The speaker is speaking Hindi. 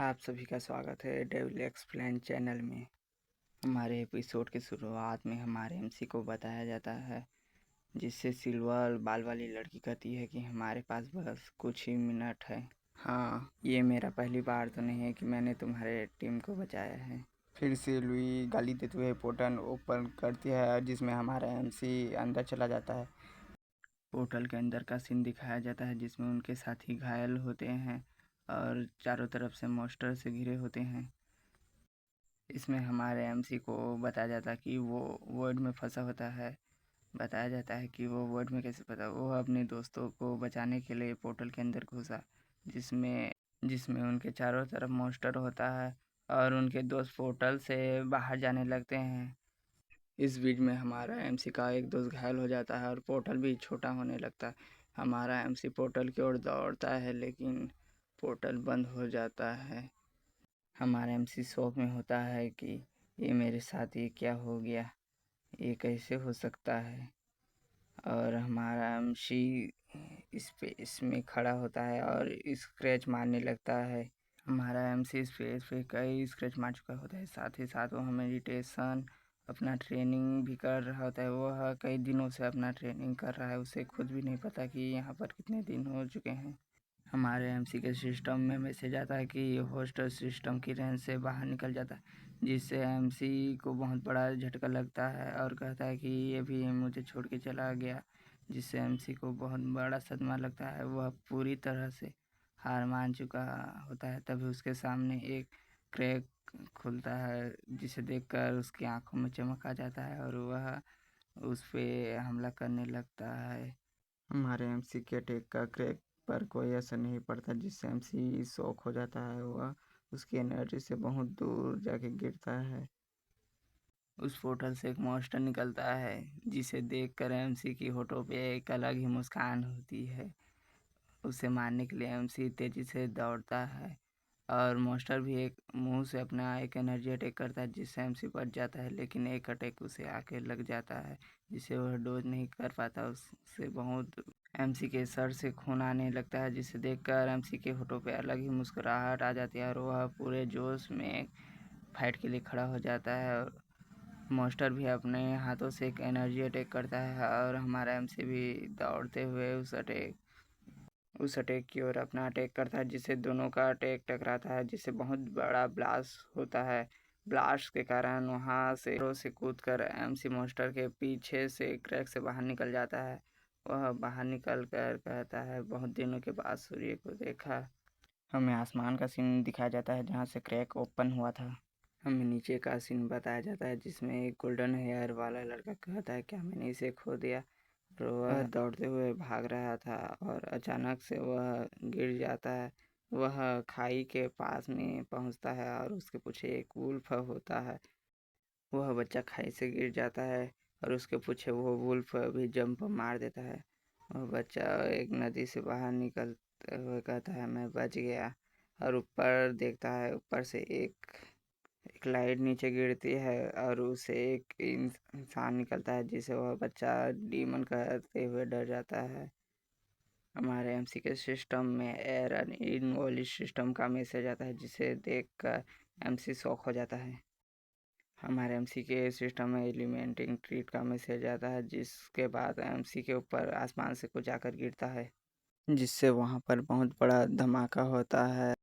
आप सभी का स्वागत है डेविल एक्सप्लेन चैनल में। हमारे एपिसोड की शुरुआत में हमारे एमसी को बताया जाता है, जिससे सिल्वर बाल वाली लड़की कहती है कि हमारे पास बस कुछ ही मिनट है। हाँ, ये मेरा पहली बार तो नहीं है कि मैंने तुम्हारे टीम को बचाया है। फिर से लुई गाली देते हुए पोर्टल ओपन करती है, जिसमें हमारा एमसी अंदर चला जाता है। पोर्टल के अंदर का सीन दिखाया जाता है, जिसमें उनके साथी घायल होते हैं और चारों तरफ से मॉन्स्टर से घिरे होते हैं। इसमें हमारे एमसी को बताया जाता है कि वो वर्ल्ड में फंसा होता है। बताया जाता है कि वो वर्ल्ड में कैसे फंसा। वो अपने दोस्तों को बचाने के लिए पोर्टल के अंदर घुसा, जिसमें जिसमें उनके चारों तरफ मॉन्स्टर होता है और उनके दोस्त पोर्टल से बाहर जाने लगते हैं। इस बीच में हमारा एमसी का एक दोस्त घायल हो जाता है और पोर्टल भी छोटा होने लगता है। हमारा एमसी पोर्टल की ओर दौड़ता है, लेकिन पोर्टल बंद हो जाता है। हमारा एमसी शौक में होता है कि ये मेरे साथ ये क्या हो गया, ये कैसे हो सकता है। और हमारा एमसी स्पेस में खड़ा होता है और स्क्रैच मारने लगता है। हमारा एमसी स्पेस पे कई स्क्रैच मार चुका होता है। साथ ही साथ वो मेडिटेशन अपना ट्रेनिंग भी कर रहा होता है। वह कई दिनों से अपना ट्रेनिंग कर रहा है, उसे खुद भी नहीं पता कि यहाँ पर कितने दिन हो चुके हैं। हमारे एमसी के सिस्टम में मैसेज आता है कि होस्ट सिस्टम की रेंज से बाहर निकल जाता है, जिससे एमसी को बहुत बड़ा झटका लगता है और कहता है कि ये भी मुझे छोड़ के चला गया, जिससे एमसी को बहुत बड़ा सदमा लगता है। वह पूरी तरह से हार मान चुका होता है। तभी उसके सामने एक क्रैक खुलता है, जिसे देखकर उसकी आंखों में चमक आ जाता है और वह उस पर हमला करने लगता है। हमारे एमसी के अटैक का क्रैक पर कोई असर नहीं पड़ता, जिससे एमसी शॉक हो जाता है। वह उसकी एनर्जी से बहुत दूर जाके गिरता है। उस पोर्टल से एक मॉन्स्टर निकलता है, जिसे देखकर एमसी की होठों पे एक अलग ही मुस्कान होती है। उसे मारने के लिए एमसी तेजी से दौड़ता है और मॉन्स्टर भी एक मुंह से अपना एक एनर्जी अटैक करता है, जिससे एमसी बच जाता है। लेकिन एक अटैक उसे आके लग जाता है, जिसे वह डोज नहीं कर पाता। उससे बहुत एमसी के सर से खून आने लगता है, जिसे देखकर एमसी के होठों पे अलग ही मुस्कुराहट आ जाती है और वह पूरे जोश में फाइट के लिए खड़ा हो जाता है। और मॉन्स्टर भी अपने हाथों से एक एनर्जी अटैक करता है और हमारा एमसी भी दौड़ते हुए उस अटैक की ओर अपना अटैक करता है, जिससे दोनों का अटैक टकराता है, जिससे बहुत बड़ा ब्लास्ट होता है। ब्लास्ट के कारण वहां से कूद कर एमसी मॉन्स्टर के पीछे से क्रैक से बाहर निकल जाता है। वह बाहर निकल कर कहता है, बहुत दिनों के बाद सूर्य को देखा। हमें आसमान का सीन दिखाया जाता है, जहाँ से क्रैक ओपन हुआ था। हमें नीचे का सीन बताया जाता है, जिसमें एक गोल्डन हेयर वाला लड़का कहता है, क्या मैंने इसे खो दिया। और वह दौड़ते हुए भाग रहा था और अचानक से वह गिर जाता है। वह खाई के पास में पहुंचता है और उसके पीछे एक वुल्फ होता है। वह बच्चा खाई से गिर जाता है और उसके पीछे वो वुल्फ भी जंप मार देता है। वह बच्चा एक नदी से बाहर निकलते हुए कहता है, मैं बच गया। और ऊपर देखता है, ऊपर से एक लाइट नीचे गिरती है और उसे एक इंसान निकलता है, जिसे वह बच्चा डीमन कहते हुए डर जाता है। हमारे एमसी के सिस्टम में एयर इनवॉल्यूशन सिस्टम का मैसेज आता है, जिसे देखकर एमसी शॉक हो जाता है। हमारे एमसी के सिस्टम में एलिमेंटिंग ट्रीट का मैसेज आता है, जिसके बाद एमसी के ऊपर आसमान से कुछ आकर गिरता है, जिससे वहाँ पर बहुत बड़ा धमाका होता है।